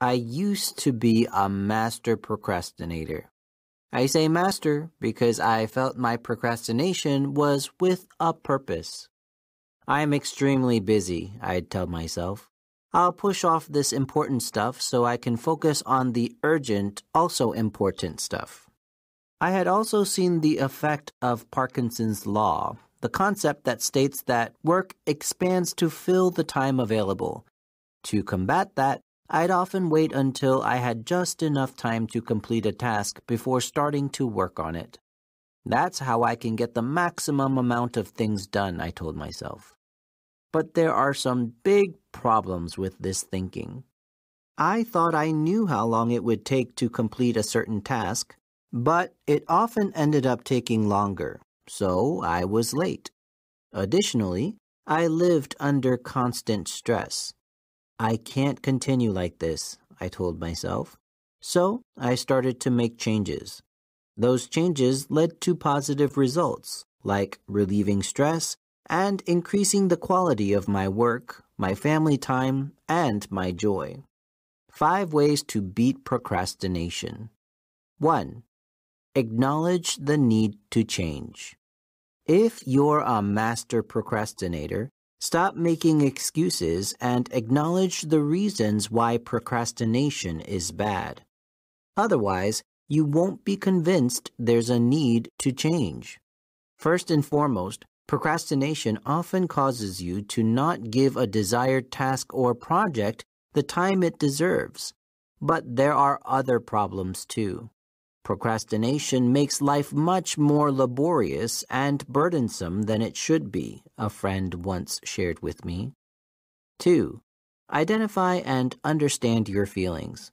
I used to be a master procrastinator. I say master because I felt my procrastination was with a purpose. I'm extremely busy, I'd tell myself. I'll push off this important stuff so I can focus on the urgent, also important stuff. I had also seen the effect of Parkinson's law, the concept that states that work expands to fill the time available. To combat that, I'd often wait until I had just enough time to complete a task before starting to work on it. That's how I can get the maximum amount of things done, I told myself. But there are some big problems with this thinking. I thought I knew how long it would take to complete a certain task, but it often ended up taking longer, so I was late. Additionally, I lived under constant stress. I can't continue like this, I told myself. So I started to make changes. Those changes led to positive results, like relieving stress and increasing the quality of my work, my family time, and my joy. 5 ways to beat procrastination. 1. Acknowledge the need to change. If you're a master procrastinator, stop making excuses and acknowledge the reasons why procrastination is bad. Otherwise, you won't be convinced there's a need to change. First and foremost, procrastination often causes you to not give a desired task or project the time it deserves. But there are other problems too. Procrastination makes life much more laborious and burdensome than it should be, a friend once shared with me. 2. Identify and understand your feelings.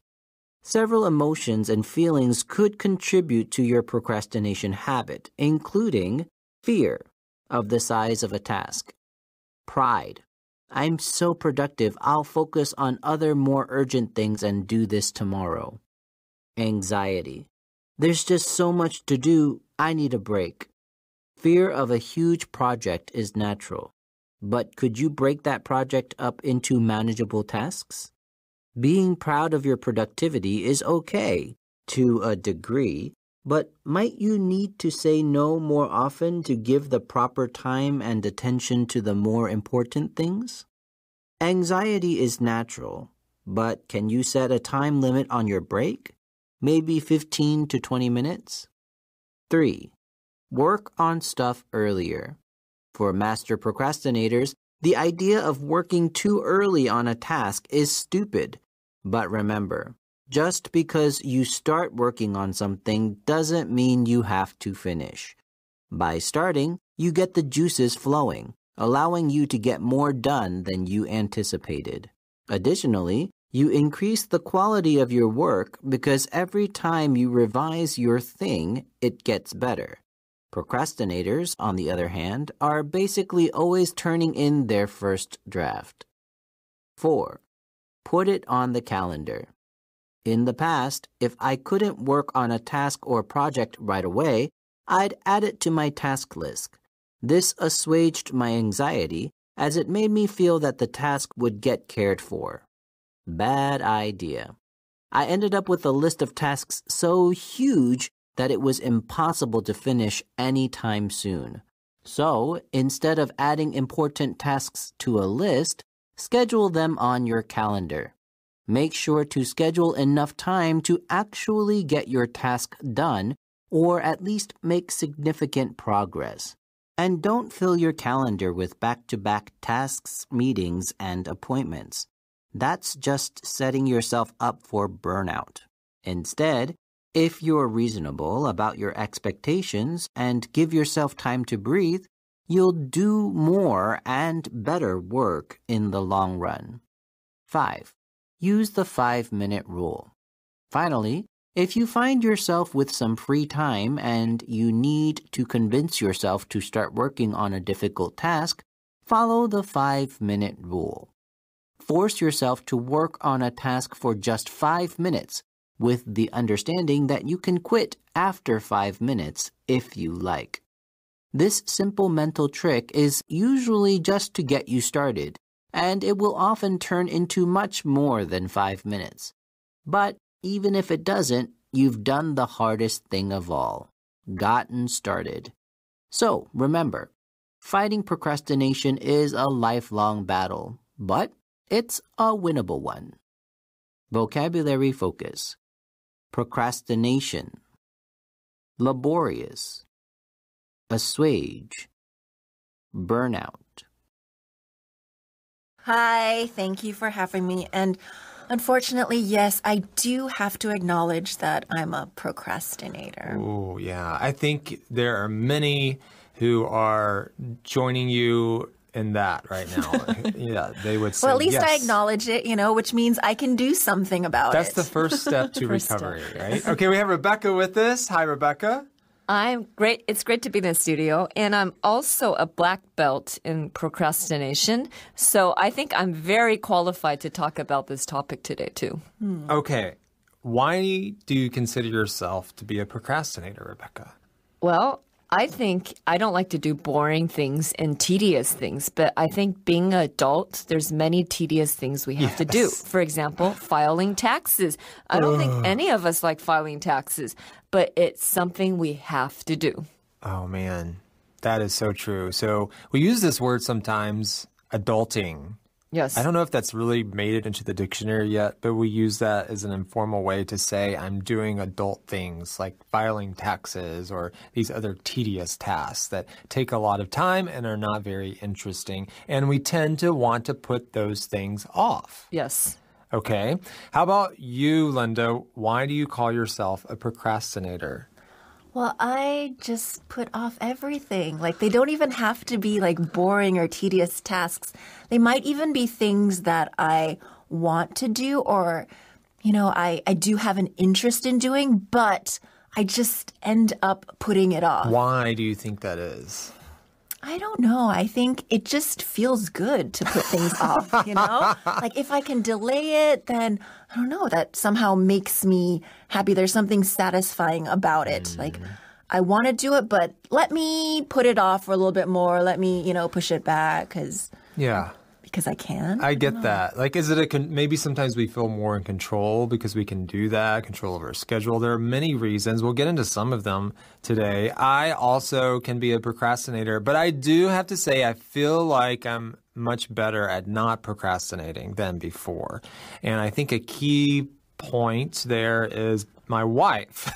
Several emotions and feelings could contribute to your procrastination habit, including fear of the size of a task, pride. I'm so productive, I'll focus on other more urgent things and do this tomorrow. Anxiety. There's just so much to do, I need a break. Fear of a huge project is natural, but could you break that project up into manageable tasks? Being proud of your productivity is okay, to a degree, but might you need to say no more often to give the proper time and attention to the more important things? Anxiety is natural, but can you set a time limit on your break? Maybe 15 to 20 minutes? 3. Work on stuff earlier. For master procrastinators, the idea of working too early on a task is stupid. But remember, just because you start working on something doesn't mean you have to finish. By starting, you get the juices flowing, allowing you to get more done than you anticipated. Additionally, you increase the quality of your work because every time you revise your thing, it gets better. Procrastinators, on the other hand, are basically always turning in their first draft. 4. Put it on the calendar. In the past, if I couldn't work on a task or project right away, I'd add it to my task list. This assuaged my anxiety as it made me feel that the task would get cared for. Bad idea. I ended up with a list of tasks so huge that it was impossible to finish anytime soon. So, instead of adding important tasks to a list, schedule them on your calendar. Make sure to schedule enough time to actually get your task done, or at least make significant progress. And don't fill your calendar with back-to-back tasks, meetings, and appointments. That's just setting yourself up for burnout. Instead, if you're reasonable about your expectations and give yourself time to breathe, you'll do more and better work in the long run. 5. Use the 5-minute rule. Finally, if you find yourself with some free time and you need to convince yourself to start working on a difficult task, follow the 5-minute rule. Force yourself to work on a task for just 5 minutes, with the understanding that you can quit after 5 minutes if you like. This simple mental trick is usually just to get you started, and it will often turn into much more than 5 minutes. But even if it doesn't, you've done the hardest thing of all, gotten started. So remember, fighting procrastination is a lifelong battle, but it's a winnable one. Vocabulary focus. Procrastination. Laborious. Assuage. Burnout. Hi, thank you for having me. And unfortunately, yes, I do have to acknowledge that I'm a procrastinator. Oh, yeah. I think there are many who are joining you in that right now. Yeah, they would say, Well, at least yes. I acknowledge it, which means I can do something about That's it. the first step to First recovery, right? Okay, we have Rebecca with us. Hi, Rebecca. I'm great. It's great to be in the studio. And I'm also a black belt in procrastination. So I think I'm very qualified to talk about this topic today, too. Okay, why do you consider yourself to be a procrastinator, Rebecca? Well, I think I don't like to do boring things and tedious things, but I think being an adult, there's many tedious things we have to do. For example, filing taxes. I don't think any of us like filing taxes, but it's something we have to do. Oh, man, that is so true. So we use this word sometimes, adulting. Yes. I don't know if that's really made it into the dictionary yet, but we use that as an informal way to say I'm doing adult things like filing taxes or these other tedious tasks that take a lot of time and are not very interesting. And we tend to want to put those things off. Yes. Okay. How about you, Linda? Why do you call yourself a procrastinator? Well, I just put off everything. Like, they don't even have to be like boring or tedious tasks. They might even be things that I want to do or, I do have an interest in doing, but I just end up putting it off. Why do you think that is? I don't know. I think it just feels good to put things off, Like if I can delay it, then I don't know, that somehow makes me happy. There's something satisfying about it. Like I want to do it, but let me put it off for a little bit more. Let me, push it back because I can. I get that. Like, is it maybe sometimes we feel more in control because we can do that, control of our schedule. There are many reasons. We'll get into some of them today. I also can be a procrastinator, but I do have to say I feel like I'm much better at not procrastinating than before. And I think a key point there is my wife.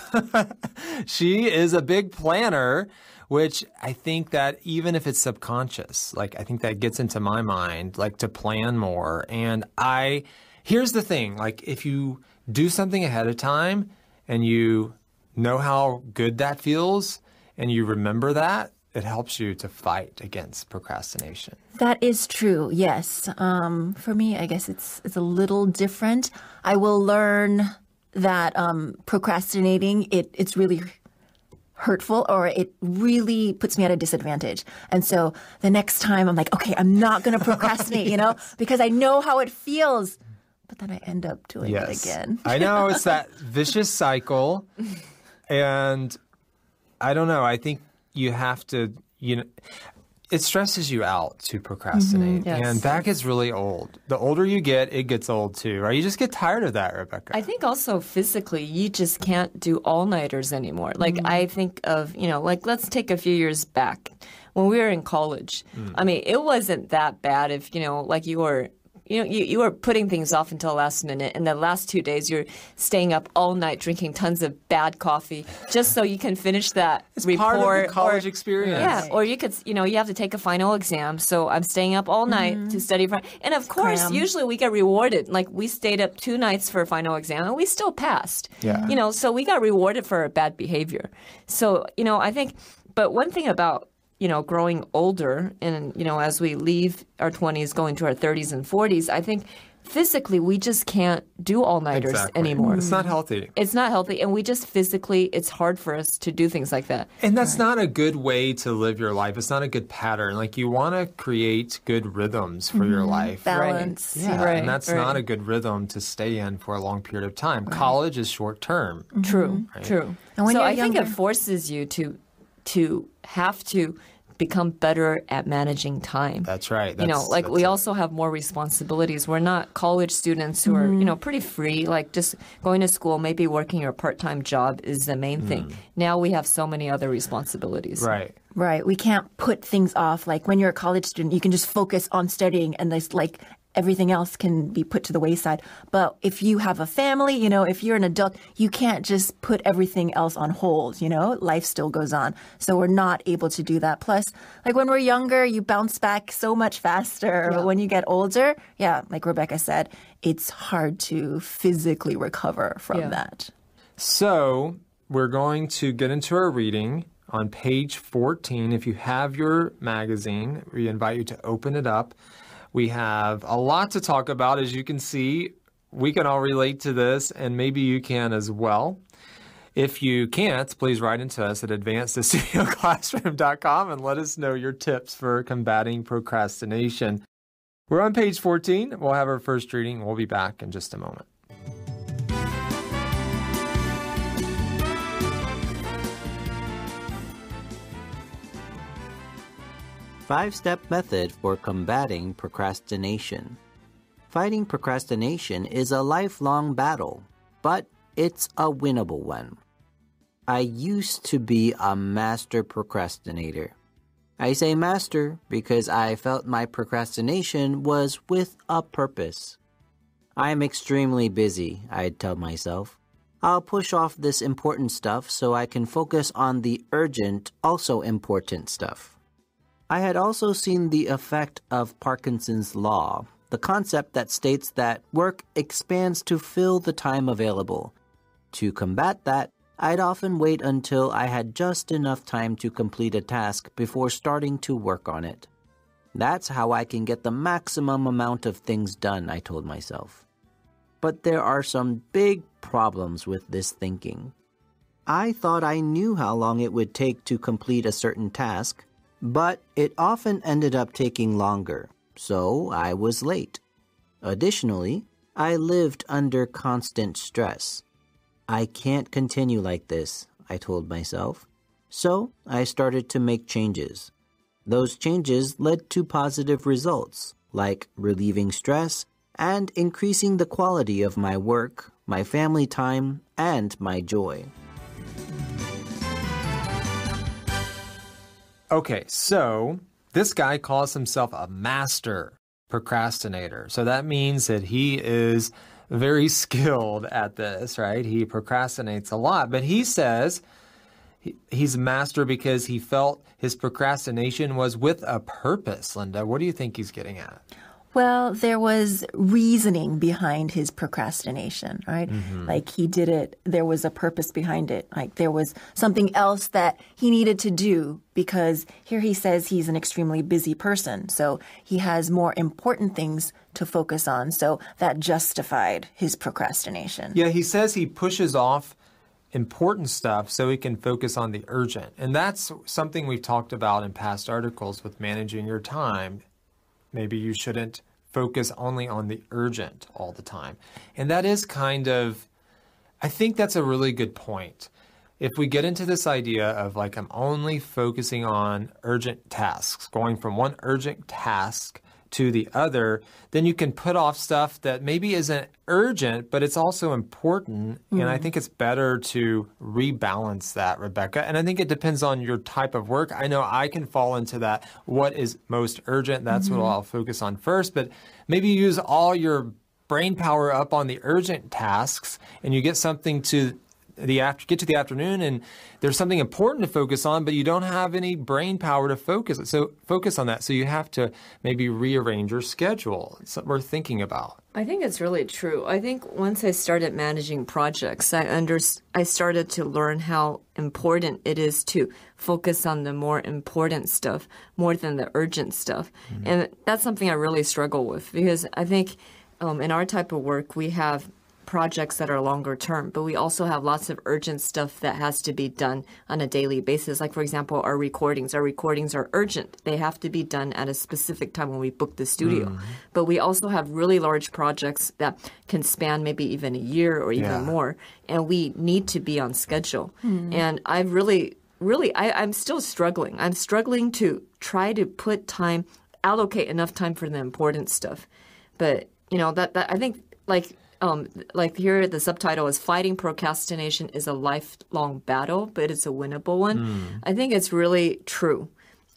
She is a big planner, which I think that even if it's subconscious, like I think that gets into my mind, like to plan more. And here's the thing, like if you do something ahead of time and you know how good that feels and you remember that, it helps you to fight against procrastination. That is true, yes. For me, I guess it's a little different. I will learn that procrastinating, it's really hurtful or it really puts me at a disadvantage. And so the next time I'm like, okay, I'm not going to procrastinate, because I know how it feels. But then I end up doing it again. I know, it's that vicious cycle. And I don't know, I think you have to, it stresses you out to procrastinate. Yes. And that gets really old. The older you get, it gets old too, right? You just get tired of that, Rebecca. I think also physically, you just can't do all-nighters anymore. Like I think of, like let's take a few years back when we were in college. I mean, it wasn't that bad if, like you were you were putting things off until last minute, and the last 2 days you're staying up all night drinking tons of bad coffee just so you can finish that report. Part of the college experience. Yeah, or you could, you have to take a final exam, so I'm staying up all night to study for. And of course, usually we get rewarded. Like we stayed up 2 nights for a final exam, and we still passed. Yeah. So we got rewarded for our bad behavior. So I think, but one thing about growing older and, as we leave our 20s, going to our 30s and 40s, I think physically we just can't do all-nighters anymore. It's not healthy. It's not healthy. And we just physically, it's hard for us to do things like that. And that's not a good way to live your life. It's not a good pattern. Like you want to create good rhythms for your life. Balance. Yeah, Right, and that's right. not a good rhythm to stay in for a long period of time. College is short term. True, true. And when so you're I think younger- it forces you to have to become better at managing time. That's right. We also have more responsibilities. We're not college students who are, pretty free, like just going to school, maybe working your part-time job is the main thing. Now we have so many other responsibilities. Right. Right. We can't put things off. Like when you're a college student, you can just focus on studying and there's like everything else can be put to the wayside. But if you have a family, if you're an adult, you can't just put everything else on hold, life still goes on. So we're not able to do that. Plus, like when we're younger, you bounce back so much faster. Yeah. But when you get older, like Rebecca said, it's hard to physically recover from that. So we're going to get into our reading on page 14. If you have your magazine, we invite you to open it up. We have a lot to talk about. As you can see, we can all relate to this, and maybe you can as well. If you can't, please write into us at advancedstudioclassroom.com and let us know your tips for combating procrastination. We're on page 14. We'll have our first reading. We'll be back in just a moment. Five-step method for combating procrastination. Fighting procrastination is a lifelong battle, but it's a winnable one. I used to be a master procrastinator. I say master because I felt my procrastination was with a purpose. I'm extremely busy, I'd tell myself. I'll push off this important stuff so I can focus on the urgent, also important stuff. I had also seen the effect of Parkinson's law, the concept that states that work expands to fill the time available. To combat that, I'd often wait until I had just enough time to complete a task before starting to work on it. That's how I can get the maximum amount of things done, I told myself. But there are some big problems with this thinking. I thought I knew how long it would take to complete a certain task, but it often ended up taking longer, so I was late. Additionally, I lived under constant stress. I can't continue like this, I told myself. So I started to make changes. Those changes led to positive results, like relieving stress and increasing the quality of my work, my family time, and my joy. Okay, so this guy calls himself a master procrastinator. So that means that he is very skilled at this, right? He procrastinates a lot, but he says he's a master because he felt his procrastination was with a purpose. Linda, what do you think he's getting at? Well, there was reasoning behind his procrastination, right? Like he did it, there was a purpose behind it. Like there was something else that he needed to do because here he says he's an extremely busy person. So he has more important things to focus on. So that justified his procrastination. Yeah, he says he pushes off important stuff so he can focus on the urgent. And that's something we've talked about in past articles with managing your time. Maybe you shouldn't focus only on the urgent all the time. And that is I think that's a really good point. If we get into this idea of like, I'm only focusing on urgent tasks, going from one urgent task to the other, then you can put off stuff that maybe isn't urgent, but it's also important. And I think it's better to rebalance that, Rebecca. And I think it depends on your type of work. I know I can fall into that. What is most urgent? That's what I'll focus on first. But maybe you use all your brain power up on the urgent tasks and you get something to get to the afternoon and there's something important to focus on, but you don't have any brain power to focus on that. So you have to maybe rearrange your schedule. It's something worth thinking about. I think it's really true. I think once I started managing projects, I started to learn how important it is to focus on the more important stuff more than the urgent stuff. And that's something I really struggle with because I think in our type of work, we have projects that are longer term, but we also have lots of urgent stuff that has to be done on a daily basis. Like, for example, our recordings. Our recordings are urgent. They have to be done at a specific time when we book the studio. But we also have really large projects that can span maybe even a year or even more, and we need to be on schedule. And I've I'm still struggling. I'm struggling to try to allocate enough time for the important stuff. But, that I think like here the subtitle is Fighting Procrastination is a Lifelong Battle, but it's a winnable one. I think it's really true.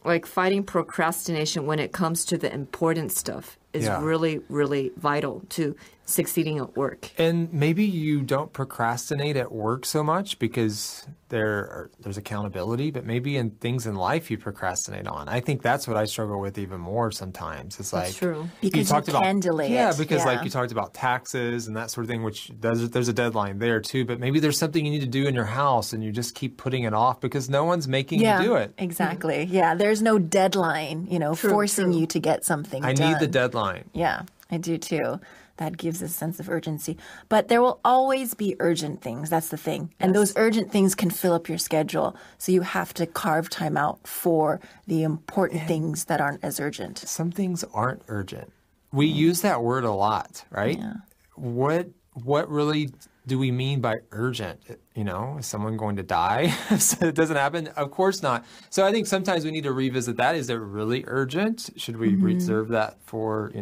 Like fighting procrastination when it comes to the important stuff is really, really vital to succeeding at work. And maybe you don't procrastinate at work so much because there's accountability, but maybe in things in life you procrastinate on. I think that's what I struggle with even more sometimes. It's That's true. Because you can delay it. Yeah, because like you talked about taxes and that sort of thing, which there's a deadline there too. But maybe there's something you need to do in your house and you just keep putting it off because no one's making you do it. Exactly. Yeah, there's no deadline, forcing you to get something done. I need the deadline. Yeah, I do too. That gives a sense of urgency. But there will always be urgent things. That's the thing. Yes. And those urgent things can fill up your schedule. So you have to carve time out for the important things that aren't as urgent. Some things aren't urgent. We use that word a lot, right? Yeah. What really do we mean by urgent? Is someone going to die if it doesn't happen? Of course not. So I think sometimes we need to revisit that. Is it really urgent? Should we reserve that for,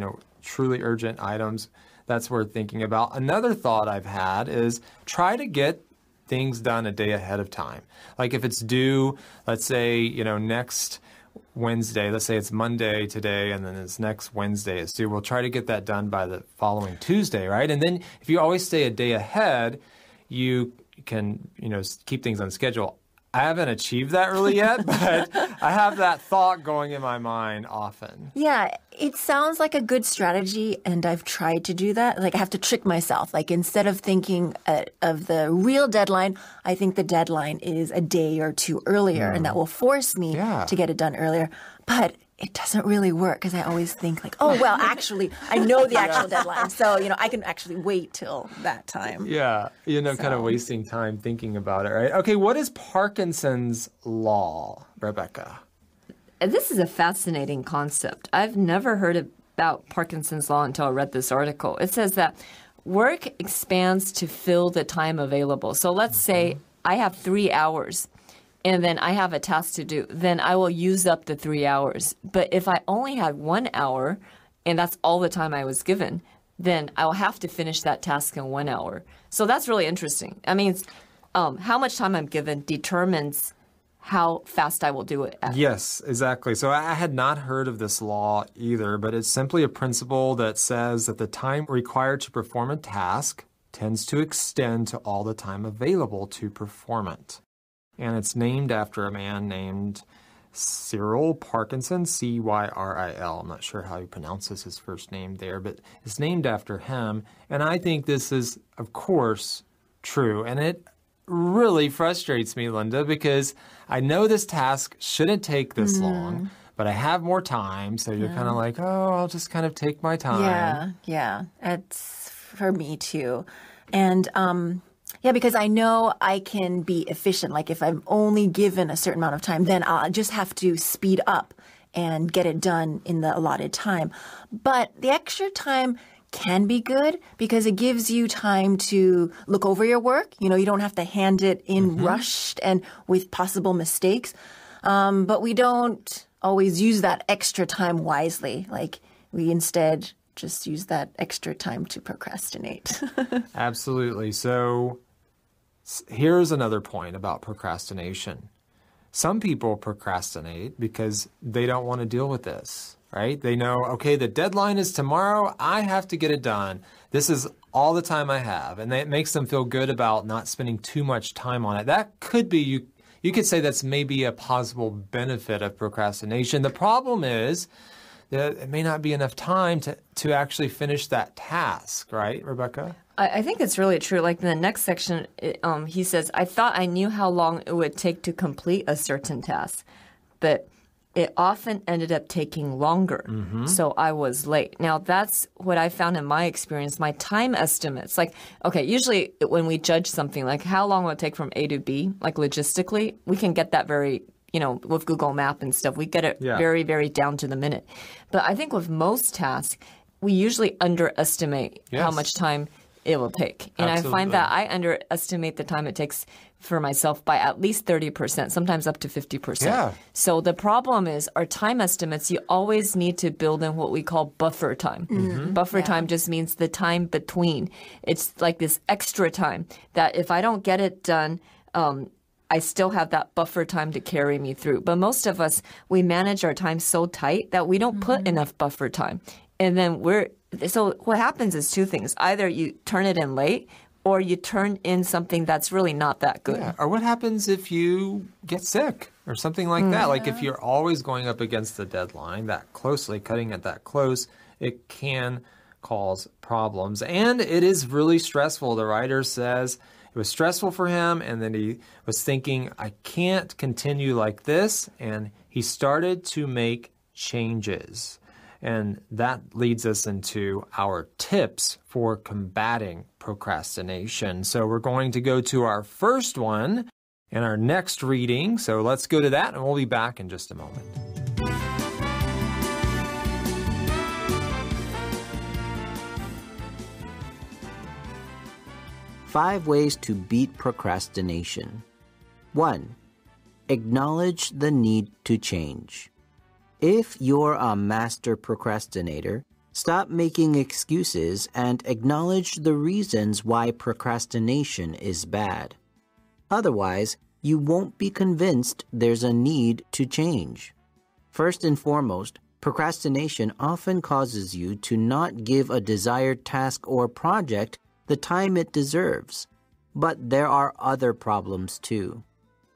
truly urgent items? That's worth thinking about. Another thought I've had is try to get things done a day ahead of time. Like if it's due, let's say, next Wednesday, let's say it's Monday today, and then it's next Wednesday it's due. We'll try to get that done by the following Tuesday, right? And then if you always stay a day ahead, you can, keep things on schedule. I haven't achieved that really yet, but I have that thought going in my mind often. Yeah, it sounds like a good strategy, and I've tried to do that. Like I have to trick myself. Like instead of thinking of the real deadline, I think the deadline is a day or two earlier, and that will force me to get it done earlier. But it doesn't really work because I always think like, oh, well, actually, I know the actual deadline. So, I can actually wait till that time. Yeah, kind of wasting time thinking about it, right? Okay, what is Parkinson's law, Rebecca? This is a fascinating concept. I've never heard about Parkinson's law until I read this article. It says that work expands to fill the time available. So let's say I have 3 hours. And then I have a task to do, then I will use up the 3 hours. But if I only had 1 hour, and that's all the time I was given, then I will have to finish that task in 1 hour. So that's really interesting. I mean, how much time I'm given determines how fast I will do it. Yes, exactly. So I had not heard of this law either, but it's simply a principle that says that the time required to perform a task tends to extend to all the time available to perform it. And it's named after a man named Cyril Parkinson, Cyril. I'm not sure how he pronounces his first name there, but it's named after him. And I think this is, of course, true. And it really frustrates me, Linda, because I know this task shouldn't take this long, but I have more time. So you're kind of like, oh, I'll just kind of take my time. Yeah. It's for me too. And, because I know I can be efficient. Like if I'm only given a certain amount of time, then I'll just have to speed up and get it done in the allotted time. But the extra time can be good because it gives you time to look over your work. You don't have to hand it in rushed and with possible mistakes. But we don't always use that extra time wisely. Like we instead just use that extra time to procrastinate. Absolutely. So here's another point about procrastination. Some people procrastinate because they don't want to deal with this, right? They know, okay, the deadline is tomorrow. I have to get it done. This is all the time I have. And it makes them feel good about not spending too much time on it. That could be, you could say that's maybe a possible benefit of procrastination. The problem is that it may not be enough time to actually finish that task, right, Rebecca? I think it's really true. Like in the next section, he says, I thought I knew how long it would take to complete a certain task, but it often ended up taking longer. So I was late. Now, that's what I found in my experience, my time estimates. Like, okay, usually when we judge something, like how long will it take from A to B, like logistically, we can get that very, with Google Map and stuff, we get it very, very down to the minute. But I think with most tasks, we usually underestimate how much time it will take. And I find that I underestimate the time it takes for myself by at least 30%, sometimes up to 50%. Yeah. So the problem is our time estimates, you always need to build in what we call buffer time. Buffer time just means the time between. It's like this extra time that if I don't get it done, I still have that buffer time to carry me through. But most of us, we manage our time so tight that we don't put enough buffer time. And then so what happens is two things. Either you turn it in late or you turn in something that's really not that good. Yeah. Or what happens if you get sick or something like that? Like if you're always going up against the deadline that closely, cutting it that close, it can cause problems. And it is really stressful. The writer says it was stressful for him, and then he was thinking, I can't continue like this. And he started to make changes. And that leads us into our tips for combating procrastination. So we're going to go to our first one in our next reading. So let's go to that, and we'll be back in just a moment. Five ways to beat procrastination. 1. Acknowledge the need to change. If you're a master procrastinator, stop making excuses and acknowledge the reasons why procrastination is bad. Otherwise, you won't be convinced there's a need to change. First and foremost, procrastination often causes you to not give a desired task or project the time it deserves. But there are other problems too.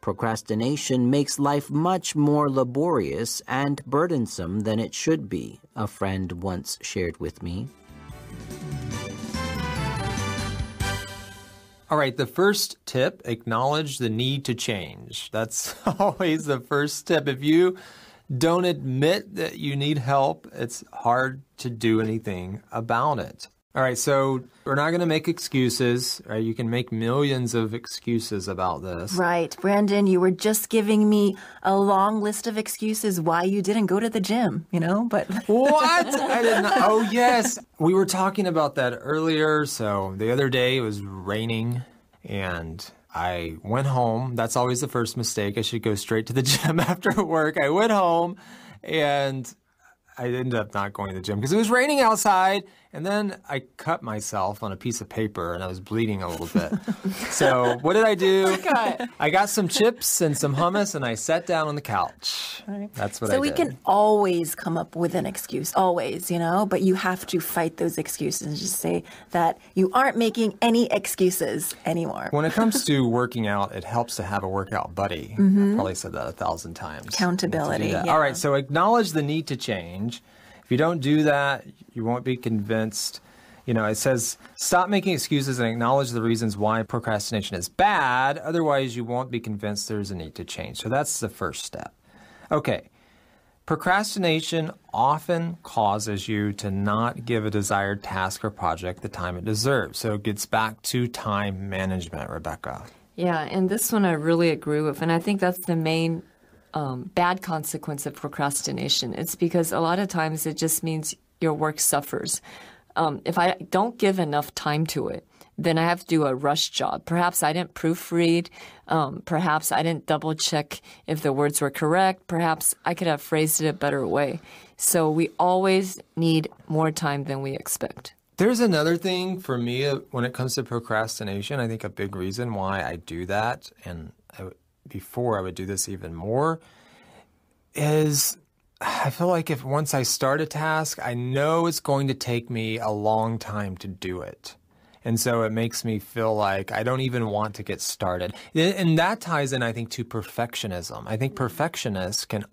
Procrastination makes life much more laborious and burdensome than it should be, a friend once shared with me. All right, the first tip, acknowledge the need to change. That's always the first tip. If you don't admit that you need help, it's hard to do anything about it. All right, so we're not going to make excuses, right? You can make millions of excuses about this. Right. Brandon, you were just giving me a long list of excuses why you didn't go to the gym, but... What? I didn't know. Oh, yes. We were talking about that earlier. So the other day it was raining and I went home. That's always the first mistake. I should go straight to the gym after work. I went home and I ended up not going to the gym because it was raining outside. And then I cut myself on a piece of paper and I was bleeding a little bit. So what did I do? I got some chips and some hummus and I sat down on the couch. Right. That's what I did. So we can always come up with an excuse, always, but you have to fight those excuses and just say that you aren't making any excuses anymore. When it comes to working out, it helps to have a workout buddy. I've probably said that 1,000 times. Accountability. Yeah. All right, so acknowledge the need to change. If you don't do that, you won't be convinced. It says, stop making excuses and acknowledge the reasons why procrastination is bad. Otherwise, you won't be convinced there's a need to change. So that's the first step. Okay. Procrastination often causes you to not give a desired task or project the time it deserves. So it gets back to time management, Rebecca. Yeah, and this one I really agree with. And I think that's the main bad consequence of procrastination. It's because a lot of times it just means your work suffers. If I don't give enough time to it, then I have to do a rush job. Perhaps I didn't proofread. Perhaps I didn't double check if the words were correct. Perhaps I could have phrased it a better way. So we always need more time than we expect. There's another thing for me when it comes to procrastination. I think a big reason why I do that, and before I would do this even more, is I feel like if once I start a task, I know it's going to take me a long time to do it. And so it makes me feel like I don't even want to get started. And that ties in, I think, to perfectionism. I think perfectionists can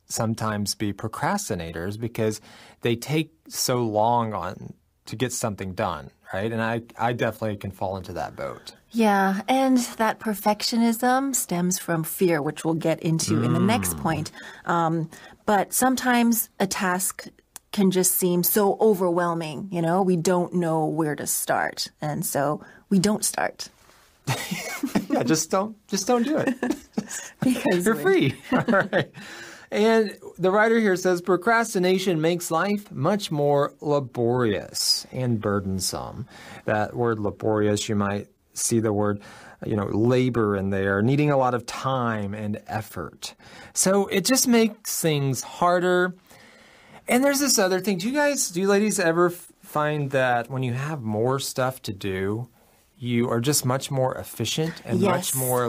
sometimes be procrastinators because they take so long to get something done, right? And I definitely can fall into that boat. Yeah, and that perfectionism stems from fear, which we'll get into in the next point. But sometimes a task can just seem so overwhelming, we don't know where to start. And so we don't start. Yeah, just don't do it. Because you're free. All right. And the writer here says procrastination makes life much more laborious and burdensome. That word laborious, you might see the word, labor in there, needing a lot of time and effort. So it just makes things harder. And there's this other thing. Do you ladies ever find that when you have more stuff to do, you are just much more efficient and much more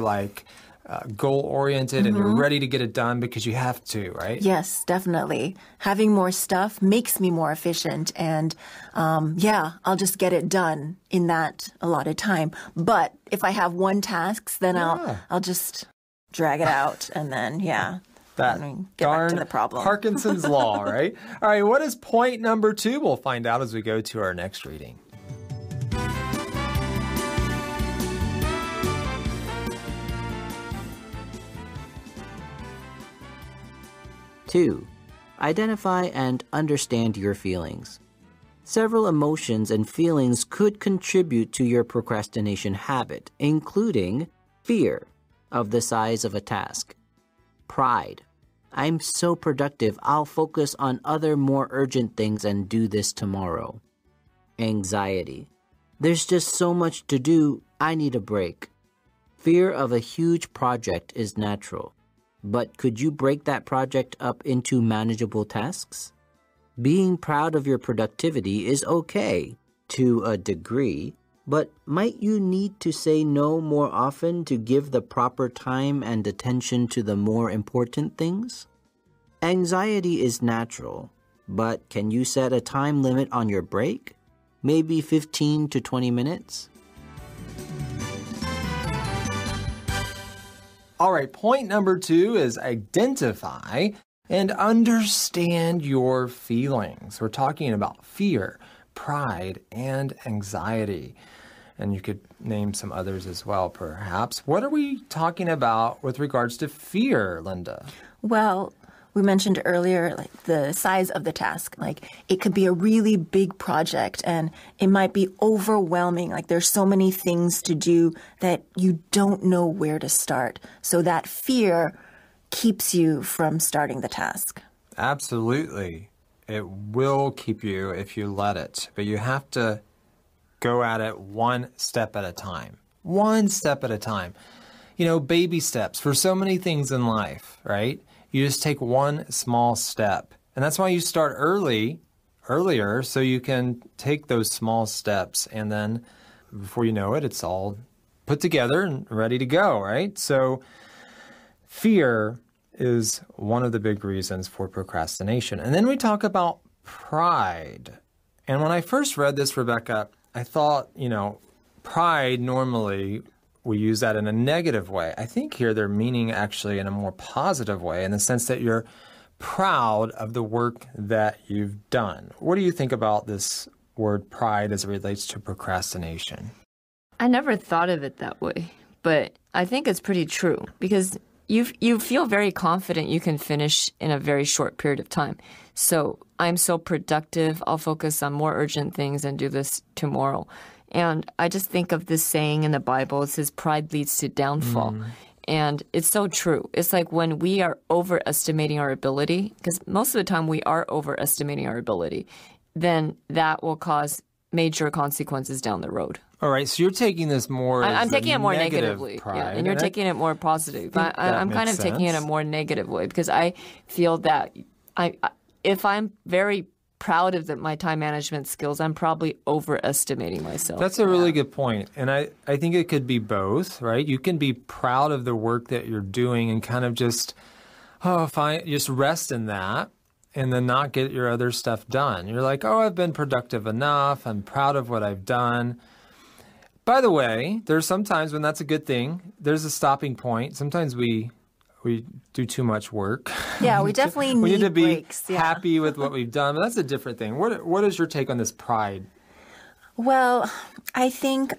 goal-oriented and you're ready to get it done because you have to, right? Yes, definitely. Having more stuff makes me more efficient and I'll just get it done in that allotted time. But if I have one task, then I'll just drag it out and then, that get back to the problem. Parkinson's law, right? All right, what is point number 2? We'll find out as we go to our next reading. Two, identify and understand your feelings. Several emotions and feelings could contribute to your procrastination habit, including fear of the size of a task, pride, I'm so productive, I'll focus on other more urgent things and do this tomorrow, anxiety, there's just so much to do, I need a break. Fear of a huge project is natural. But could you break that project up into manageable tasks? Being proud of your productivity is okay, to a degree, but might you need to say no more often to give the proper time and attention to the more important things? Anxiety is natural, but can you set a time limit on your break? Maybe 15 to 20 minutes? All right, point number 2 is identify and understand your feelings. We're talking about fear, pride, and anxiety. And you could name some others as well, perhaps. What are we talking about with regards to fear, Linda? Well, we mentioned earlier, the size of the task. It could be a really big project and it might be overwhelming. There's so many things to do that you don't know where to start. So that fear keeps you from starting the task. Absolutely. It will keep you if you let it. But you have to go at it one step at a time. One step at a time. Baby steps for so many things in life, right? You just take one small step. And that's why you start earlier, so you can take those small steps. And then before you know it, it's all put together and ready to go, right? So fear is one of the big reasons for procrastination. And then we talk about pride. And when I first read this, Rebecca, I thought, pride normally we use that in a negative way. I think here they're meaning actually in a more positive way in the sense that you're proud of the work that you've done. What do you think about this word pride as it relates to procrastination? I never thought of it that way, but I think it's pretty true because you feel very confident you can finish in a very short period of time. So I'm so productive, I'll focus on more urgent things and do this tomorrow. And I just think of this saying in the Bible, it says pride leads to downfall. And it's so true. It's like when we are overestimating our ability, because most of the time we are overestimating our ability, then that will cause major consequences down the road. All right, so you're taking this more I'm taking it more negatively. Pride, yeah, and you're taking it more positive. I'm kind of taking it a more negative way because I feel that if I'm very proud of my time management skills, I'm probably overestimating myself. That's a really good point. And I think it could be both, right? You can be proud of the work that you're doing and kind of just rest in that and then not get your other stuff done. You're like, I've been productive enough. I'm proud of what I've done. By the way, there's sometimes when that's a good thing. There's a stopping point. Sometimes we do too much work. Yeah, we definitely we need to be breaks. happy with what we've done. But that's a different thing. What is your take on this pride? Well, I think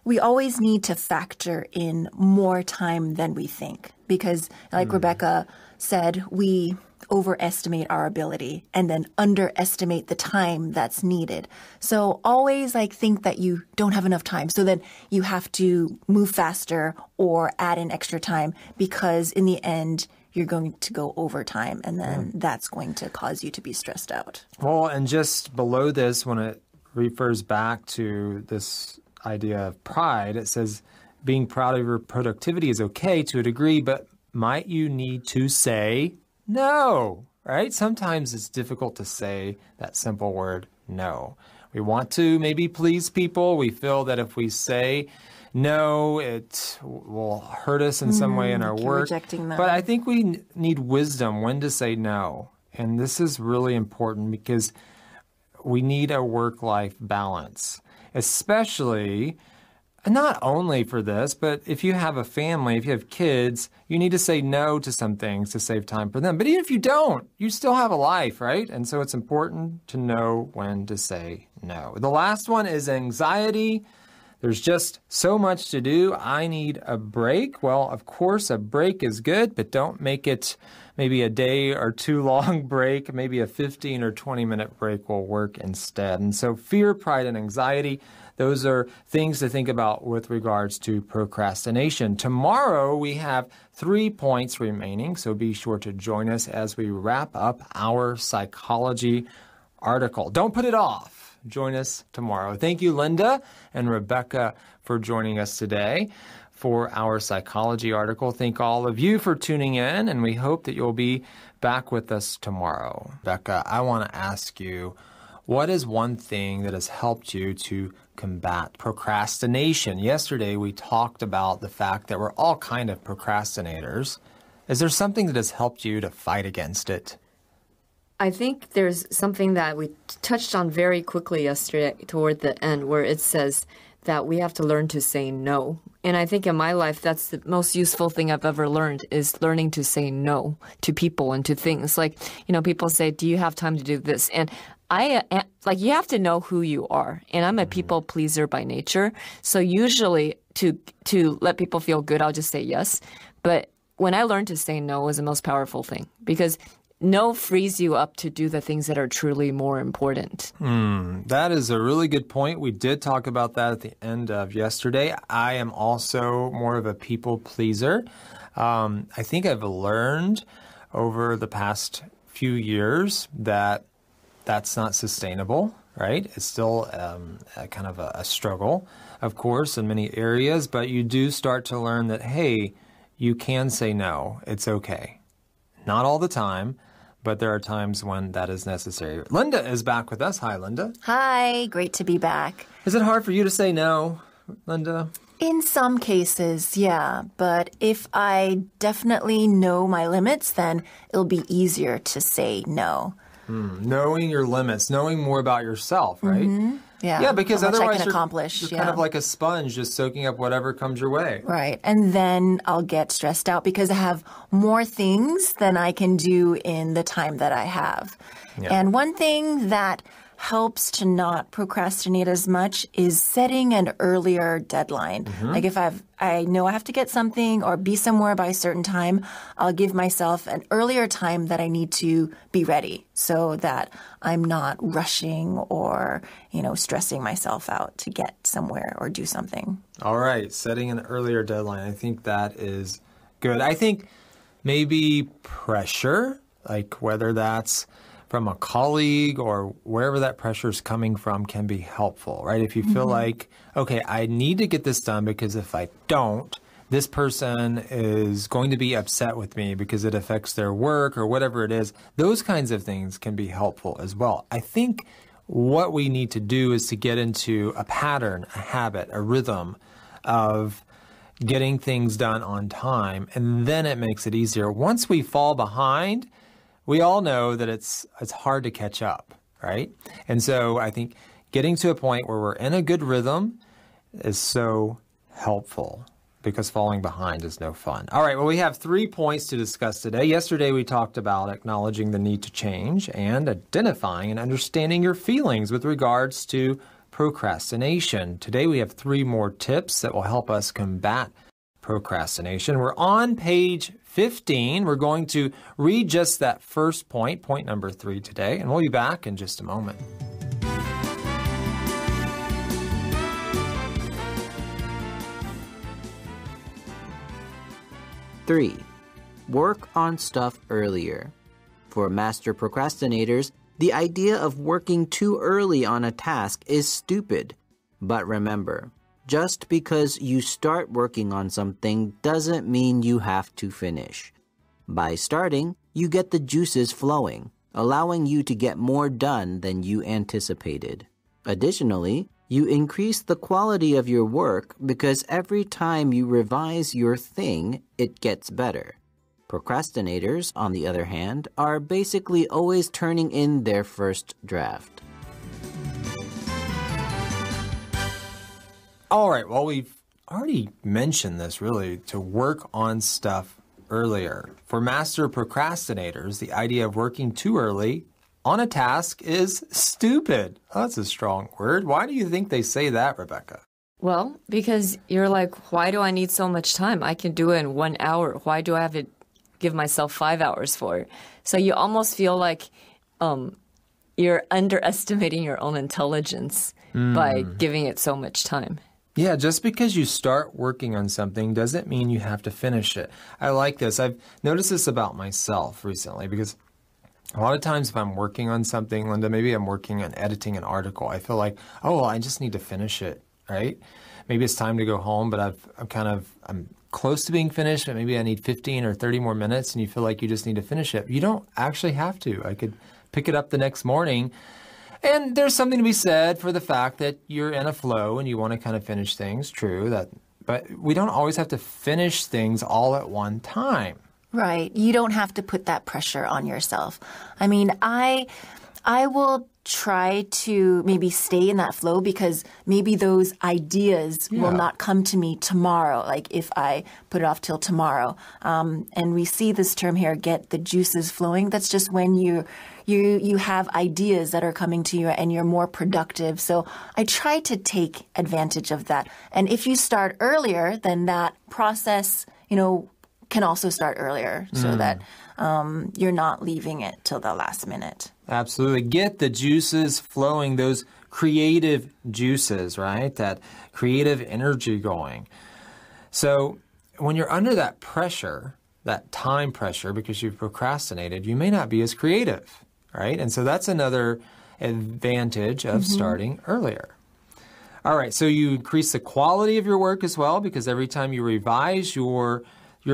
we always need to factor in more time than we think because, like Rebecca said, we overestimate our ability and then underestimate the time that's needed. So always think that you don't have enough time. So then you have to move faster or add in extra time because in the end, you're going to go overtime, and then that's going to cause you to be stressed out. Well, and just below this, when it refers back to this idea of pride, it says being proud of your productivity is okay to a degree, but might you need to say no, right? Sometimes it's difficult to say that simple word, no. We want to maybe please people. We feel that if we say no, it will hurt us in some way in our you're work. rejecting them. But I think we need wisdom when to say no. And this is really important because we need a work-life balance, especially not only for this, but if you have a family, if you have kids, you need to say no to some things to save time for them. But even if you don't, you still have a life, right? And so it's important to know when to say no. The last one is anxiety. There's just so much to do. I need a break. Well, of course, a break is good, but don't make it maybe a day or two long break. Maybe a 15 or 20-minute break will work instead. And so fear, pride, and anxiety, those are things to think about with regards to procrastination. Tomorrow, we have 3 points remaining, so be sure to join us as we wrap up our psychology article. Don't put it off. Join us tomorrow. Thank you, Linda and Rebecca, for joining us today for our psychology article. Thank all of you for tuning in, and we hope that you'll be back with us tomorrow. Rebecca, I want to ask you, what is one thing that has helped you to combat procrastination? Yesterday, we talked about the fact that we're all kind of procrastinators. Is there something that has helped you to fight against it? I think there's something that we touched on very quickly yesterday toward the end where it says that we have to learn to say no. And I think in my life, that's the most useful thing I've ever learned is learning to say no to people and to things. Like, people say, do you have time to do this? And you have to know who you are. And I'm a people pleaser by nature. So usually to let people feel good, I'll just say yes. But when I learned to say no was the most powerful thing because no frees you up to do the things that are truly more important. That is a really good point. We did talk about that at the end of yesterday. I am also more of a people pleaser. I think I've learned over the past few years that that's not sustainable, right? It's still a kind of a struggle, of course, in many areas, but you do start to learn that, hey, you can say no. It's okay. Not all the time, but there are times when that is necessary. Linda is back with us. Hi, Linda. Hi, great to be back. Is it hard for you to say no, Linda? In some cases, yeah. But if I definitely know my limits, then it'll be easier to say no. Knowing your limits, knowing more about yourself, right? Mm-hmm. Yeah, because how much otherwise I can accomplish. You're kind of like a sponge, just soaking up whatever comes your way. Right. And then I'll get stressed out because I have more things than I can do in the time that I have. Yeah. And one thing that helps to not procrastinate as much is setting an earlier deadline. Like if I know I have to get something or be somewhere by a certain time, I'll give myself an earlier time that I need to be ready so that I'm not rushing or, stressing myself out to get somewhere or do something. All right, setting an earlier deadline. I think that is good. I think maybe pressure, like whether that's from a colleague or wherever that pressure is coming from can be helpful, right? If you feel like, okay, I need to get this done because if I don't, this person is going to be upset with me because it affects their work or whatever it is. Those kinds of things can be helpful as well. I think what we need to do is to get into a pattern, a habit, a rhythm of getting things done on time, and then it makes it easier. Once we fall behind, we all know that it's hard to catch up, right? And so I think getting to a point where we're in a good rhythm is so helpful because falling behind is no fun. All right, well, we have 3 points to discuss today. Yesterday, we talked about acknowledging the need to change and identifying and understanding your feelings with regards to procrastination. Today, we have 3 more tips that will help us combat procrastination. We're on page 15. We're going to read just that first point, point number 3 today, and we'll be back in just a moment. Three, work on stuff earlier. For master procrastinators, the idea of working too early on a task is stupid. But remember, just because you start working on something doesn't mean you have to finish. By starting, you get the juices flowing, allowing you to get more done than you anticipated. Additionally, you increase the quality of your work because every time you revise your thing, it gets better. Procrastinators, on the other hand, are basically always turning in their first draft. All right, well, we've already mentioned this, really, to work on stuff earlier. For master procrastinators, the idea of working too early on a task is stupid. Oh, that's a strong word. Why do you think they say that, Rebecca? Well, because you're like, why do I need so much time? I can do it in 1 hour. Why do I have to give myself 5 hours for it? So you almost feel like you're underestimating your own intelligence by giving it so much time. Yeah, just because you start working on something doesn't mean you have to finish it. I like this. I've noticed this about myself recently because a lot of times if I'm working on something, Linda, maybe I'm working on editing an article, I feel like, oh, well, I just need to finish it, right? Maybe it's time to go home, but I'm close to being finished, but maybe I need 15 or 30 more minutes, and you feel like you just need to finish it. You don't actually have to. I could pick it up the next morning. And there's something to be said for the fact that you're in a flow and you want to kind of finish things, but we don't always have to finish things all at one time. Right. You don't have to put that pressure on yourself. I mean, I will try to maybe stay in that flow because maybe those ideas will not come to me tomorrow, like if I put it off till tomorrow. And we see this term here, get the juices flowing. That's just when you have ideas that are coming to you and you're more productive. So I try to take advantage of that. And if you start earlier, then that process, can also start earlier so that you're not leaving it till the last minute. Absolutely. Get the juices flowing, those creative juices, right? That creative energy going. So when you're under that pressure, that time pressure, because you've procrastinated, you may not be as creative, right? And so that's another advantage of starting earlier. All right, so you increase the quality of your work as well because every time you revise your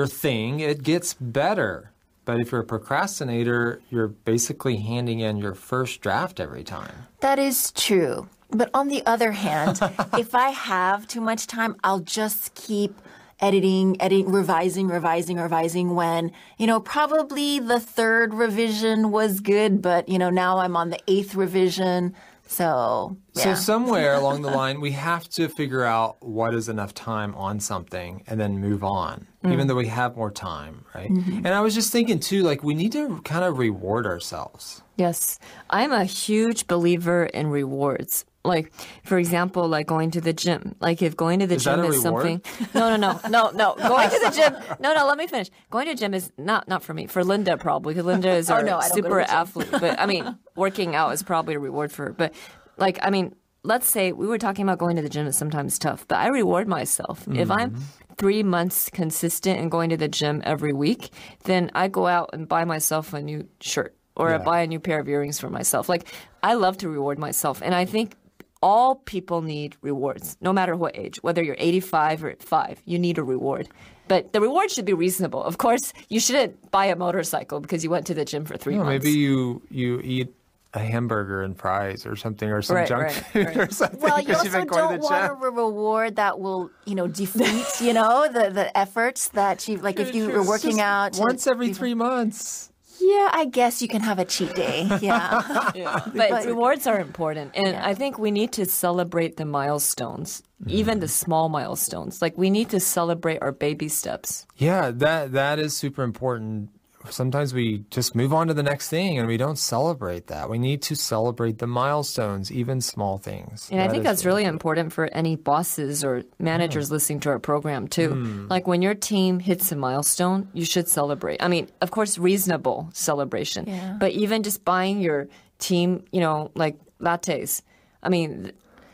thing, it gets better. But if you're a procrastinator, you're basically handing in your first draft every time. That is true. But on the other hand, if I have too much time, I'll just keep editing, revising when, probably the third revision was good, but, now I'm on the 8th revision. So somewhere along the line, we have to figure out what is enough time on something and then move on, even though we have more time, right? And I was just thinking, too, we need to kind of reward ourselves. Yes. I'm a huge believer in rewards. For example, going to the gym. If going to the gym is something... No. Going to the gym... No, let me finish. Going to the gym is not for me. For Linda, probably, because Linda is our super athlete. But, working out is probably a reward for her. But, let's say we were talking about going to the gym is sometimes tough, but I reward myself. If I'm 3 months consistent in going to the gym every week, then I go out and buy myself a new shirt or I buy a new pair of earrings for myself. I love to reward myself. And I think all people need rewards, no matter what age. Whether you're 85 or 5, you need a reward. But the reward should be reasonable. Of course, you shouldn't buy a motorcycle because you went to the gym for 3 months. Maybe you eat a hamburger and fries or something, or some junk food or something. Well, you also don't want a reward that will, defeat, the efforts that you, if you were working out. Once every 3 months. Yeah, I guess you can have a cheat day. Yeah. But rewards are important. And I think we need to celebrate the milestones, even the small milestones. We need to celebrate our baby steps. Yeah, that is super important. Sometimes we just move on to the next thing and we don't celebrate that. We need to celebrate the milestones, even small things. And I think that's really important for any bosses or managers listening to our program too. When your team hits a milestone, you should celebrate. Of course, reasonable celebration. Yeah. But even just buying your team, lattes.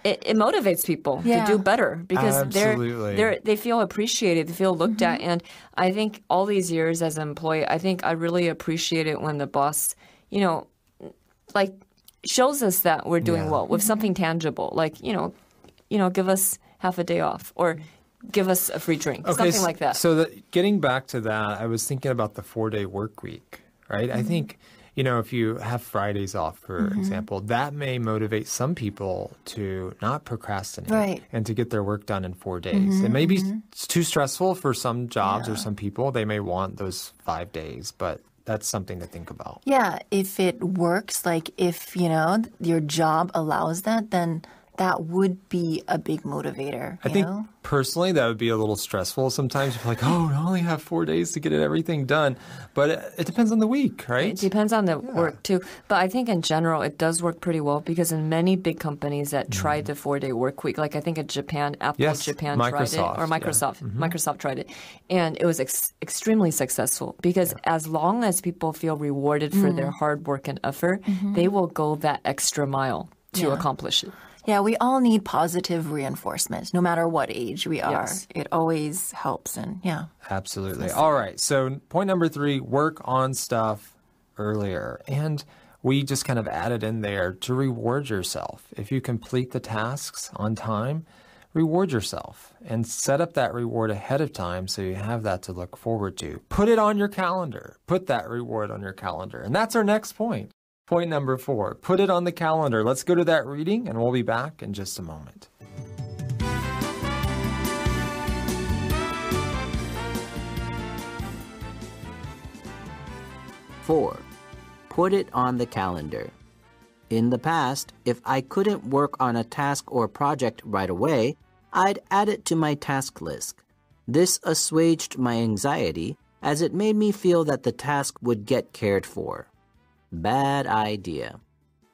it motivates people Yeah. to do better because Absolutely. they feel appreciated, they feel looked at. And I think all these years as an employee, I think I really appreciate it when the boss, like shows us that we're doing well with something tangible, like, give us half a day off or give us a free drink, something like that. So getting back to that, I was thinking about the 4-day work week, right? I think, if you have Fridays off, for example, that may motivate some people to not procrastinate Right. and to get their work done in 4 days. It may be too stressful for some jobs or some people. They may want those 5 days, but that's something to think about. Yeah, if it works, like if, your job allows that, then that would be a big motivator. I think personally that would be a little stressful sometimes. You're like, oh, I only have 4 days to get everything done. But it depends on the week, right? It depends on the work too. But I think in general, it does work pretty well because in many big companies that tried the 4-day work week, like I think in Japan, Apple Japan tried it, or Microsoft. Microsoft tried it. And it was extremely successful because as long as people feel rewarded for their hard work and effort, they will go that extra mile to accomplish it. Yeah, we all need positive reinforcement, no matter what age we are. Yes. It always helps, and Absolutely. All right. So point number 3, work on stuff earlier. And we just kind of added in there to reward yourself. If you complete the tasks on time, reward yourself and set up that reward ahead of time so you have that to look forward to. Put it on your calendar. Put that reward on your calendar. And that's our next point. Point number 4, put it on the calendar. Let's go to that reading and we'll be back in just a moment. Four, put it on the calendar. In the past, if I couldn't work on a task or project right away, I'd add it to my task list. This assuaged my anxiety as it made me feel that the task would get cared for. Bad idea.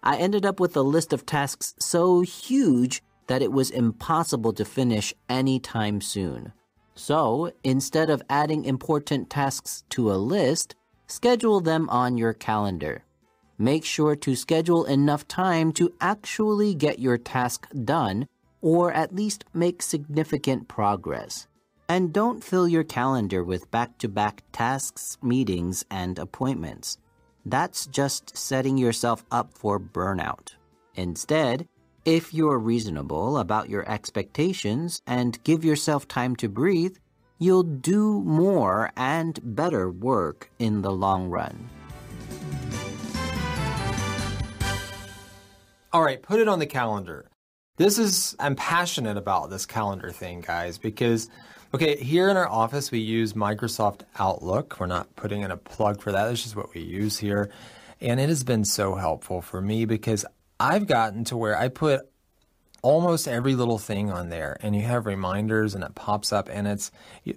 I ended up with a list of tasks so huge that it was impossible to finish anytime soon. So, instead of adding important tasks to a list, schedule them on your calendar. Make sure to schedule enough time to actually get your task done, or at least make significant progress. And don't fill your calendar with back-to-back tasks, meetings, and appointments. That's just setting yourself up for burnout. Instead, if you're reasonable about your expectations and give yourself time to breathe, you'll do more and better work in the long run. All right, put it on the calendar. I'm passionate about this calendar thing, guys, because, here in our office, we use Microsoft Outlook. We're not putting in a plug for that. That's just what we use here. And it has been so helpful for me because I've gotten to where I put almost every little thing on there and you have reminders and it pops up and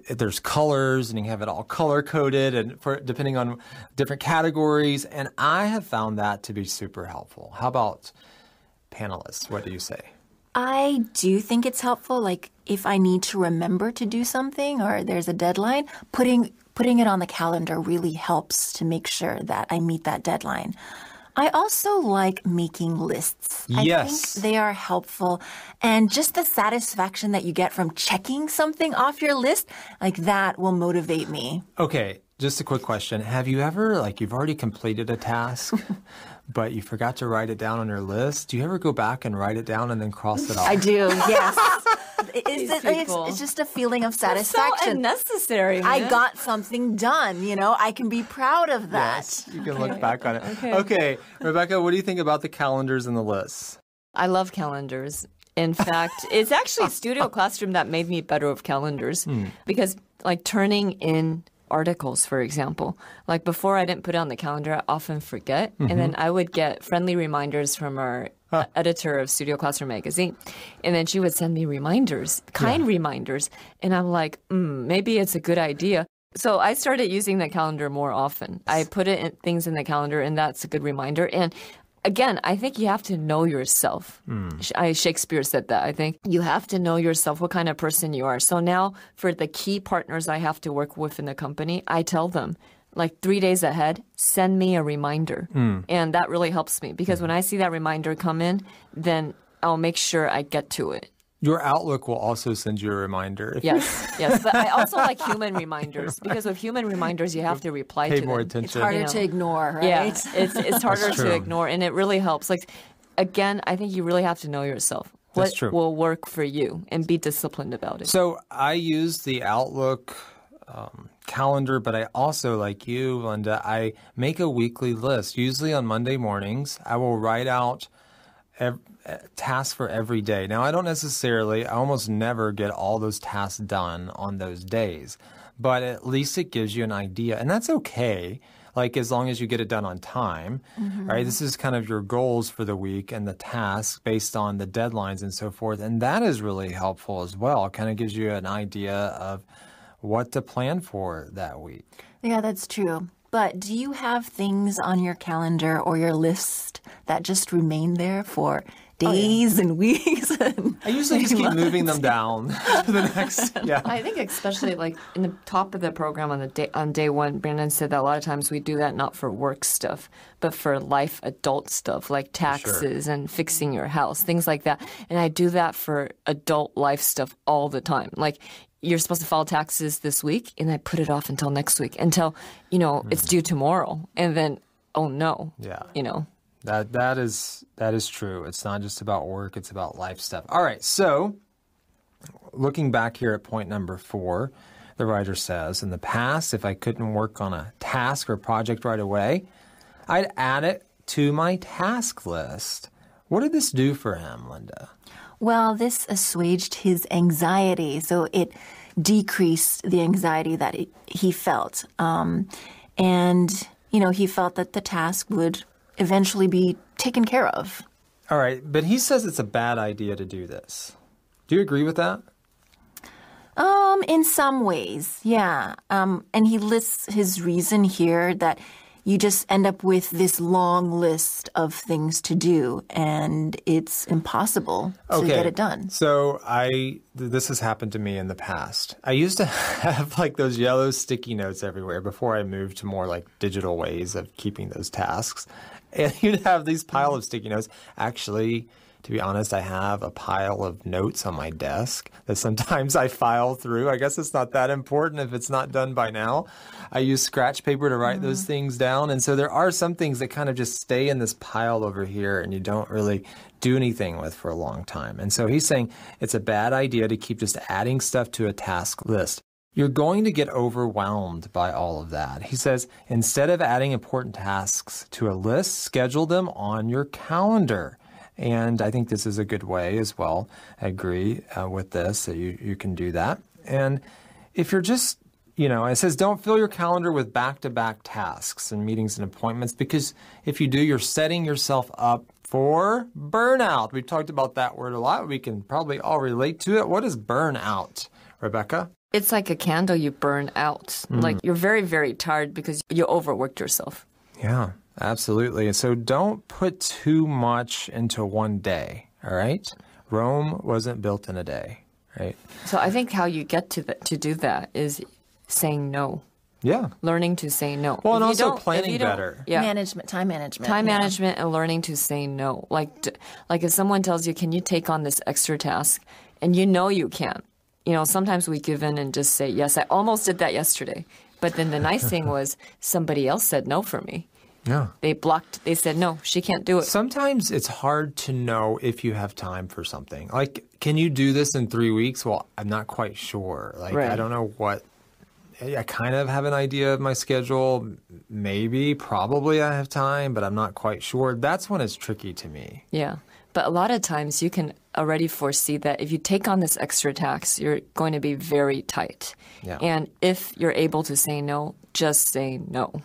there's colors and you have it all color coded and depending on different categories. And I have found that to be super helpful. How about panelists? What do you say? I do think it's helpful, like if I need to remember to do something or there's a deadline, putting it on the calendar really helps to make sure that I meet that deadline. I also like making lists. Yes. I think they are helpful. And just the satisfaction that you get from checking something off your list, like that will motivate me. Okay, just a quick question. Have you ever, you've already completed a task, but you forgot to write it down on your list? Do you ever go back and write it down and then cross it off? I do, yes. It's just a feeling of satisfaction. It's so unnecessary, man. I got something done, I can be proud of that. Yes, you can look back on it. Okay, Rebecca, what do you think about the calendars and the lists? I love calendars. In fact, it's actually Studio Classroom that made me better with calendars because turning in articles, for example, before I didn't put it on the calendar, I often forget. And then I would get friendly reminders from our editor of Studio Classroom magazine. And then she would send me reminders, reminders. And I'm like, maybe it's a good idea. So I started using the calendar more often. I put things in the calendar and that's a good reminder. And again, I think you have to know yourself. Shakespeare said that, I think. You have to know yourself, what kind of person you are. So now for the key partners I have to work with in the company, I tell them, 3 days ahead, send me a reminder. And that really helps me because when I see that reminder come in, then I'll make sure I get to it. Your Outlook will also send you a reminder. Yes. But I also like human reminders because with human reminders, you have to reply to Pay them. more attention. It's harder to ignore, right? Yeah, it's harder true. to ignore, and it really helps. Like, again, I think you really have to know yourself. What That's true. will work for you and be disciplined about it. So I use the Outlook calendar, but I also, like you, Linda, I make a weekly list. Usually on Monday mornings, I will write out tasks for every day. Now, I almost never get all those tasks done on those days, but at least it gives you an idea, and that's okay. Like, as long as you get it done on time, right? This is kind of your goals for the week and the tasks based on the deadlines and so forth. And that is really helpful as well. It kind of gives you an idea of what to plan for that week. Yeah, that's true. But do you have things on your calendar or your list that just remain there for days and weeks? I usually just keep moving them down to the next. Yeah. I think especially like in the top of the program on day one, Brandon said that a lot of times we do that not for work stuff, but for life adult stuff like taxes and fixing your house, things like that. And I do that for adult life stuff all the time. Like, you're supposed to file taxes this week, and I put it off until next week, until, it's due tomorrow. And then, oh no. Yeah. That is true. It's not just about work, it's about life stuff. All right, so looking back here at point number 4, the writer says, in the past, if I couldn't work on a task or project right away, I'd add it to my task list. What did this do for him, Linda? Well, this assuaged his anxiety, so it decreased the anxiety that he felt. And, he felt that the task would eventually be taken care of. All right, but he says it's a bad idea to do this. Do you agree with that? In some ways, yeah. And he lists his reason here that you just end up with this long list of things to do, and it's impossible to get it done. So this has happened to me in the past. I used to have like those yellow sticky notes everywhere before I moved to more like digital ways of keeping those tasks. And you'd have these pile of sticky notes. Actually, to be honest, I have a pile of notes on my desk that sometimes I file through. I guess it's not that important if it's not done by now. I use scratch paper to write those things down. And so there are some things that kind of just stay in this pile over here and you don't really do anything with for a long time. And so he's saying it's a bad idea to keep just adding stuff to a task list. You're going to get overwhelmed by all of that. He says, instead of adding important tasks to a list, schedule them on your calendar. And I think this is a good way as well. I agree with this, that you can do that. And if you're just, it says don't fill your calendar with back-to-back tasks and meetings and appointments, because if you do, you're setting yourself up for burnout. We've talked about that word a lot. We can probably all relate to it. What is burnout, Rebecca? It's like a candle you burn out. Like, you're very, very tired because you overworked yourself. Yeah. Absolutely. And so don't put too much into one day, all right? Rome wasn't built in a day, right? So I think how you get to do that is saying no. Yeah. Learning to say no. Well, and also planning better. Yeah. Time management. Time management and learning to say no. Like if someone tells you, can you take on this extra task? And you can't. Sometimes we give in and just say, yes, I almost did that yesterday. But then the nice thing was somebody else said no for me. Yeah. They said, no, she can't do it. Sometimes it's hard to know if you have time for something. Like, can you do this in 3 weeks? Well, I'm not quite sure. Like, right. I don't know I kind of have an idea of my schedule. Maybe, probably I have time, but I'm not quite sure. That's when it's tricky to me. Yeah. But a lot of times you can already foresee that if you take on this extra task, you're going to be very tight. Yeah. And if you're able to say no, just say no.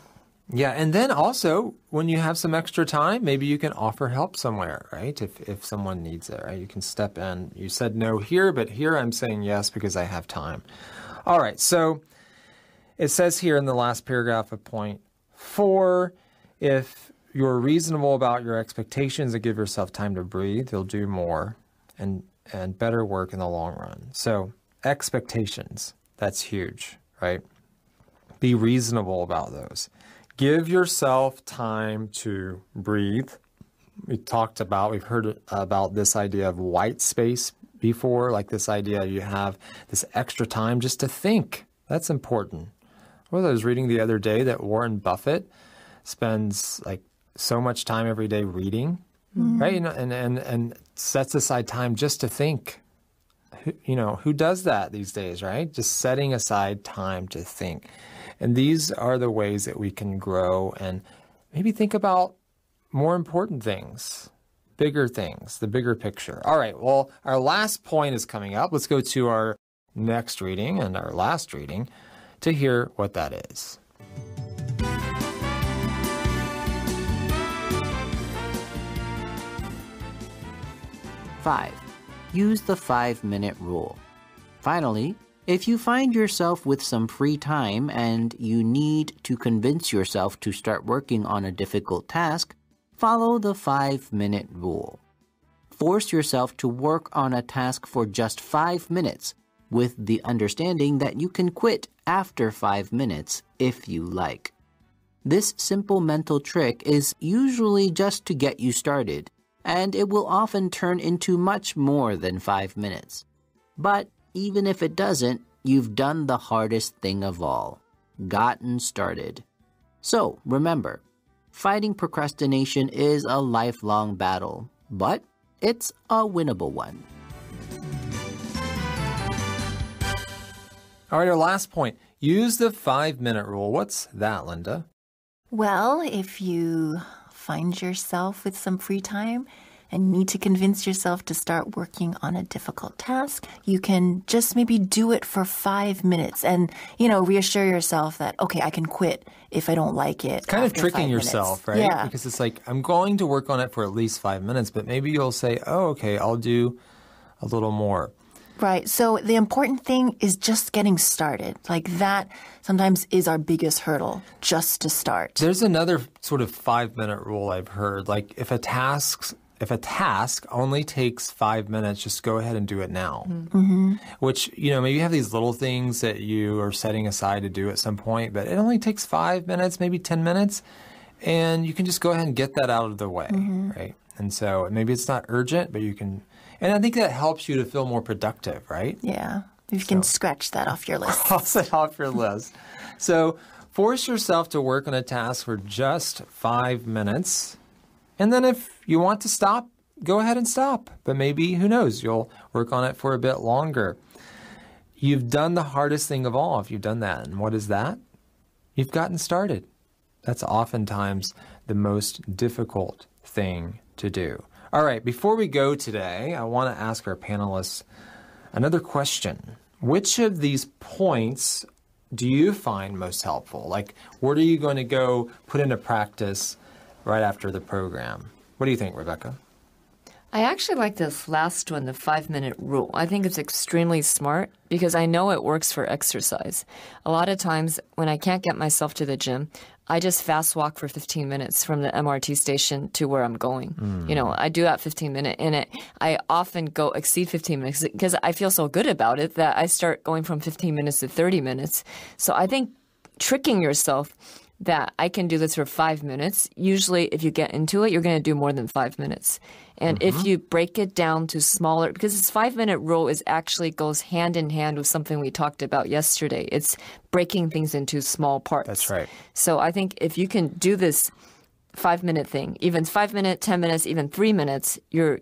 Yeah, and then also, when you have some extra time, maybe you can offer help somewhere, right? If someone needs it, right? You can step in. You said no here, but here I'm saying yes because I have time. All right, so it says here in the last paragraph of point 4, if you're reasonable about your expectations and give yourself time to breathe, you'll do more and better work in the long run. So expectations, that's huge, right? Be reasonable about those. Give yourself time to breathe we've heard about this idea of white space before, like this idea you have this extra time just to think. That's important. Well, I was reading the other day that Warren Buffett spends like so much time every day reading, right? And sets aside time just to think. Who does that these days, right? Just setting aside time to think. And these are the ways that we can grow and maybe think about more important things, bigger things, the bigger picture. All right, well, our last point is coming up. Let's go to our next reading and our last reading to hear what that is. Five, use the 5-minute rule. Finally, if you find yourself with some free time and you need to convince yourself to start working on a difficult task, follow the 5-minute rule. Force yourself to work on a task for just 5 minutes with the understanding that you can quit after 5 minutes if you like. This simple mental trick is usually just to get you started, and it will often turn into much more than 5 minutes. But even if it doesn't, you've done the hardest thing of all, gotten started. So remember, fighting procrastination is a lifelong battle, but it's a winnable one. All right, our last point. Use the 5-minute rule. What's that, Linda? Well, if you find yourself with some free time and need to convince yourself to start working on a difficult task, you can just maybe do it for 5 minutes and, reassure yourself that, okay, I can quit if I don't like it. Kind of tricking yourself, right? Yeah. Because it's like, I'm going to work on it for at least 5 minutes, but maybe you'll say, oh, okay, I'll do a little more. Right. So the important thing is just getting started. Like that sometimes is our biggest hurdle, just to start. There's another sort of 5-minute rule I've heard. Like if a task only takes 5 minutes, just go ahead and do it now. Mm-hmm. Which, maybe you have these little things that you are setting aside to do at some point, but it only takes 5 minutes, maybe 10 minutes, and you can just go ahead and get that out of the way, right? And so maybe it's not urgent, but you can... And I think that helps you to feel more productive, right? Yeah. You can scratch that off your list. Cross it off your list. So force yourself to work on a task for just 5 minutes. And then if you want to stop, go ahead and stop. But maybe, who knows, you'll work on it for a bit longer. You've done the hardest thing of all if you've done that. And what is that? You've gotten started. That's oftentimes the most difficult thing to do. All right, before we go today, I want to ask our panelists another question. Which of these points do you find most helpful? Like, what are you going to go put into practice right after the program? What do you think, Rebecca? I actually like this last one, the 5-minute rule. I think it's extremely smart because I know it works for exercise. A lot of times when I can't get myself to the gym, I just fast walk for 15 minutes from the MRT station to where I'm going. I do that 15-minute in it. I often go exceed 15 minutes because I feel so good about it that I start going from 15 minutes to 30 minutes. So I think tricking yourself that I can do this for 5 minutes. Usually if you get into it, you're going to do more than 5 minutes. And if you break it down to smaller, because this 5-minute rule is actually goes hand in hand with something we talked about yesterday. It's breaking things into small parts. That's right. So I think if you can do this 5-minute thing, even 5 minutes, 10 minutes, even 3 minutes, you're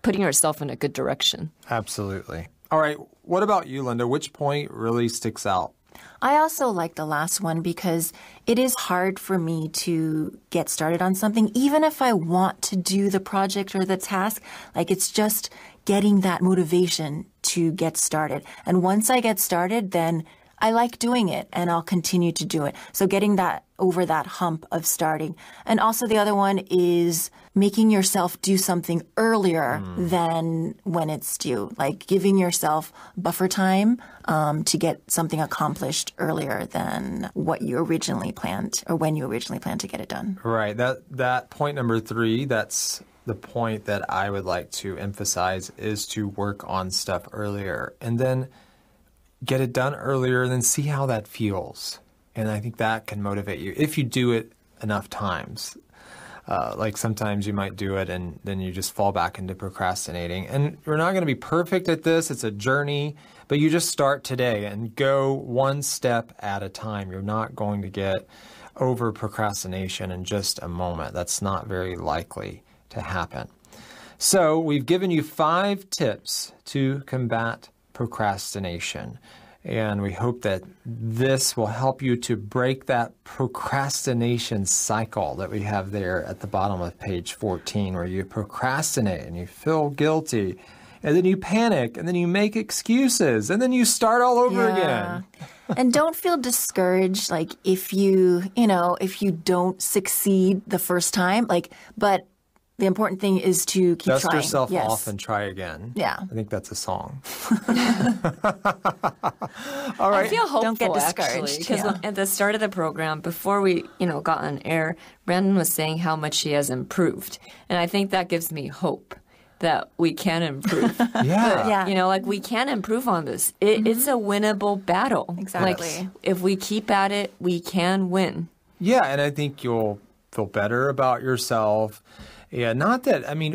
putting yourself in a good direction. Absolutely. All right. What about you, Linda? Which point really sticks out? I also like the last one because it is hard for me to get started on something, even if I want to do the project or the task. Like it's just getting that motivation to get started. And once I get started, then I like doing it and I'll continue to do it. So getting that over that hump of starting. And also the other one is making yourself do something earlier than when it's due, like giving yourself buffer time to get something accomplished earlier than what you originally planned or when you originally planned to get it done. Right. That point number 3, that's the point that I would like to emphasize is to work on stuff earlier and then get it done earlier and then see how that feels. And I think that can motivate you if you do it enough times. Like sometimes you might do it and then you just fall back into procrastinating. And we're not going to be perfect at this. It's a journey, but you just start today and go one step at a time. You're not going to get over procrastination in just a moment. That's not very likely to happen. So we've given you 5 tips to combat procrastination. And we hope that this will help you to break that procrastination cycle that we have there at the bottom of page 14, where you procrastinate and you feel guilty, and then you panic, and then you make excuses, and then you start all over again. And don't feel discouraged, like if you don't succeed the first time, but the important thing is to keep Dust trying. yourself off and try again. Yeah. I think that's a song. All right. I feel hopeful, Don't get actually, discouraged, because at the start of the program, before we, got on air, Brandon was saying how much he has improved. And I think that gives me hope that we can improve. Yeah. We can improve on this. It's a winnable battle. Exactly. Like, if we keep at it, we can win. Yeah, and I think you'll feel better about yourself. Yeah,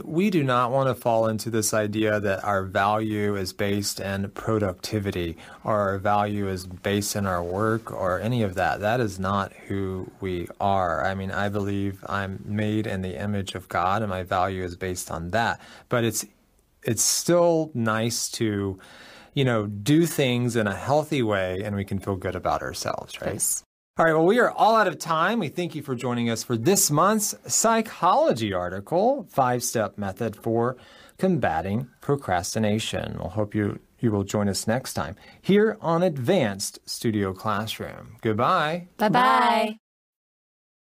we do not want to fall into this idea that our value is based in productivity or our value is based in our work or any of that. That is not who we are. I believe I'm made in the image of God and my value is based on that. But it's still nice to, do things in a healthy way and we can feel good about ourselves, right? Yes. All right, well, we are all out of time. We thank you for joining us for this month's psychology article, 5-Step Method for Combating Procrastination. We'll hope you will join us next time here on Advanced Studio Classroom. Goodbye. Bye-bye.